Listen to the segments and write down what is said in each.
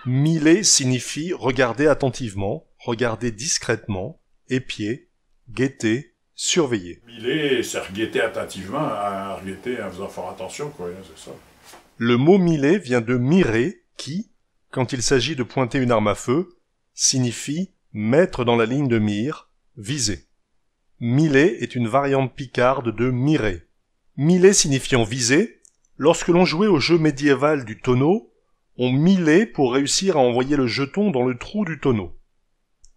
Miler signifie regarder attentivement, regarder discrètement, épier, guetter, surveiller. Miler, c'est reguetter attentivement, reguetter en faisant fort attention, quoi, c'est ça. Le mot miler vient de mirer, qui, quand il s'agit de pointer une arme à feu, signifie mettre dans la ligne de mire, viser. Miler est une variante picarde de mirer. Miler signifiant viser, lorsque l'on jouait au jeu médiéval du tonneau, on milait pour réussir à envoyer le jeton dans le trou du tonneau.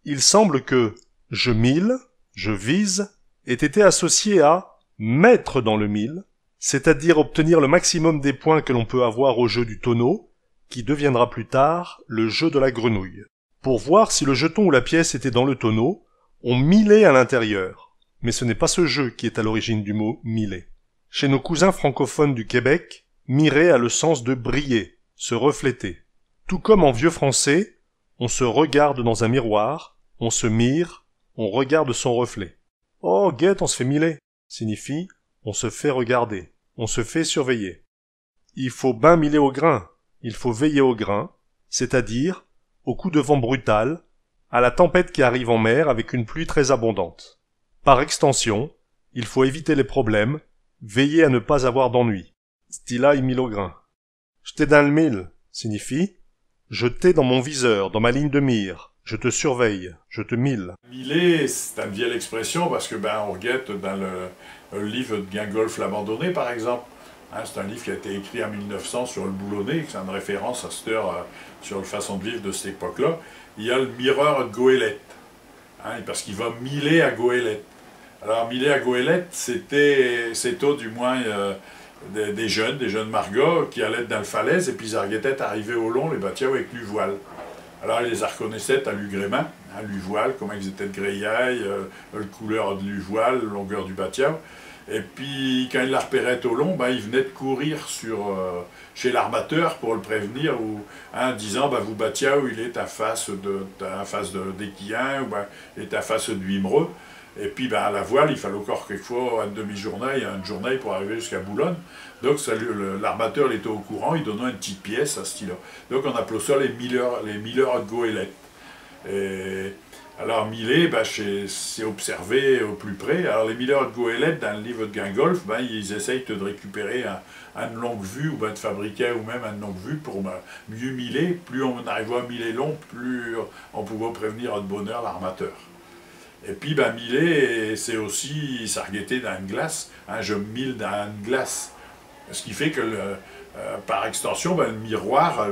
Il semble que « je mile »,« je vise » ait été associé à « mettre dans le mille », c'est-à-dire obtenir le maximum des points que l'on peut avoir au jeu du tonneau, qui deviendra plus tard le jeu de la grenouille. Pour voir si le jeton ou la pièce était dans le tonneau, on milait à l'intérieur. Mais ce n'est pas ce jeu qui est à l'origine du mot « miler ». Chez nos cousins francophones du Québec, mirer a le sens de briller, se refléter. Tout comme en vieux français, on se regarde dans un miroir, on se mire, on regarde son reflet. Oh, guette, on se fait miler signifie on se fait regarder, on se fait surveiller. Il faut ben miler au grain, il faut veiller au grain, c'est-à-dire au coup de vent brutal, à la tempête qui arrive en mer avec une pluie très abondante. Par extension, il faut éviter les problèmes, veiller à ne pas avoir d'ennui. Stila il mille au grain. J'étais dans le mille signifie je t'ai dans mon viseur, dans ma ligne de mire, je te surveille, je te mille. Miler, c'est une vieille expression parce que on reguette dans le livre de Gingolf l'abandonné par exemple. C'est un livre qui a été écrit en 1900 sur le boulonnais, c'est une référence à cette heure sur la façon de vivre de cette époque-là. Il y a le mireur de Goélette, parce qu'il va miler à Goélette. Alors miler à Goélette, c'est du moins des jeunes margots qui allaient dans le falaise et puis ils arguetaient arriver au long les batiaux avec du voile. Alors ils les reconnaissaient à l'ugrément, le voile, comment ils étaient de greillaille, la couleur du voile, la longueur du batiau. Et puis, quand il la repérait au long, il venait de courir chez l'armateur pour le prévenir, disant vous batiao, il est à face d'Équillan, ou il est à face de Wimereux. Et puis, à la voile, il fallait encore quelquefois une demi-journée, une journée pour arriver jusqu'à Boulogne. Donc, l'armateur était au courant, il donnait une petite pièce à ce style-là. Donc, on appelait ça les milleurs de goélette. Alors, miler, c'est observé au plus près. Alors, les milleurs de goélette, dans le livre de Gingolf, ils essayent de récupérer une longue vue, ou de fabriquer ou même une longue vue pour mieux miler. Plus on arrivait à miler long, plus on pouvait prévenir de bonheur l'armateur. Et puis, miler, c'est aussi s'arguetter dans une glace. Je mile dans une glace. Ce qui fait que, par extension, le miroir,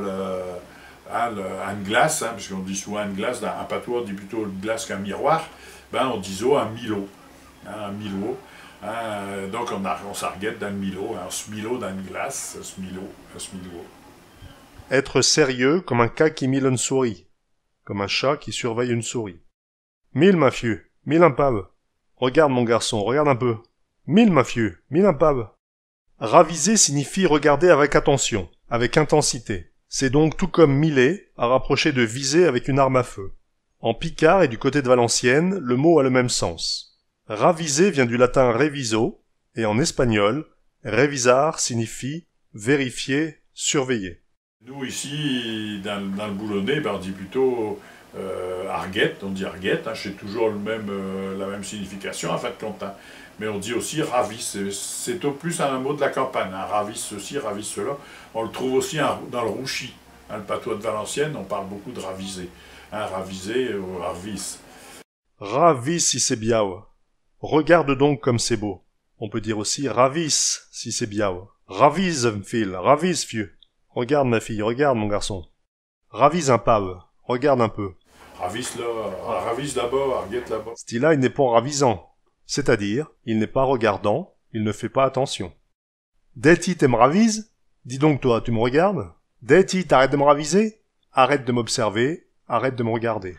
une glace, puisqu'on dit souvent une glace, en patois on dit plutôt une glace qu'un miroir, on dit un milo. Un milo. Donc on s'arguette dans le milo, on se milo dans une glace, on se milo. Être sérieux comme un cas qui mille une souris, comme un chat qui surveille une souris. Mille, ma fieu, mille un pave. Regarde mon garçon, regarde un peu. Mille, ma fieu, mille un pave. Raviser signifie regarder avec attention, avec intensité. C'est donc tout comme miler, à rapprocher de viser avec une arme à feu. En picard et du côté de Valenciennes, le mot a le même sens. Raviser vient du latin reviso, et en espagnol, revisar signifie vérifier, surveiller. Nous ici, dans le boulonnais, on dit plutôt arguette, on dit arguette, c'est toujours la même signification en fait de compte. Mais on dit aussi ravis, c'est au plus un mot de la campagne, ravis ceci, ravis cela. On le trouve aussi dans le rouchi, le patois de Valenciennes, on parle beaucoup de raviser. Raviser ou ravis. Ravis si c'est biao. Regarde donc comme c'est beau. On peut dire aussi ravis si c'est biao. Ravise, fille, ravise, fieu. Regarde ma fille, regarde mon garçon. Ravise un pave, regarde un peu. Ravise là, ravise là-bas, arguette là-bas. Ce style-là, il n'est pas ravisant. C'est-à-dire, il n'est pas regardant, il ne fait pas attention. Deti, t'es me ravise? Dis donc toi, tu me regardes? Deti, t'arrêtes de me raviser? Arrête de m'observer, arrête de me regarder.